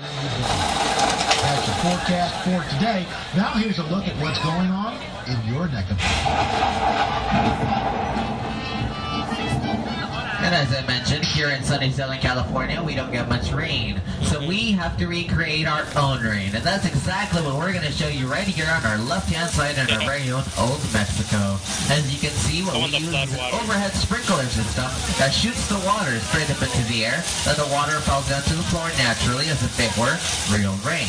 That's your forecast for today. Now here's a look at what's going on in your neck of the woods. And as I mentioned, here in sunny Southern California, we don't get much rain. So we have to recreate our own rain. And that's exactly what we're going to show you right here on our left-hand side in our very own Old Mexico. As you can see, what we use is an overhead sprinkler system that shoots the water straight up into the air. Then the water falls down to the floor naturally as if it were real rain.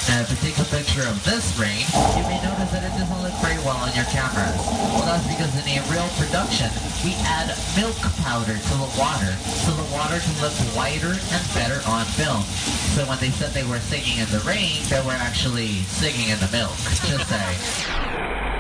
Now, if you take a picture of this rain, you may notice that it doesn't look very well on your cameras. Well, that's because in a real production, we add milk powder to the water, so the water can look whiter and better on film. So when they said they were singing in the rain, they were actually singing in the milk. Just say.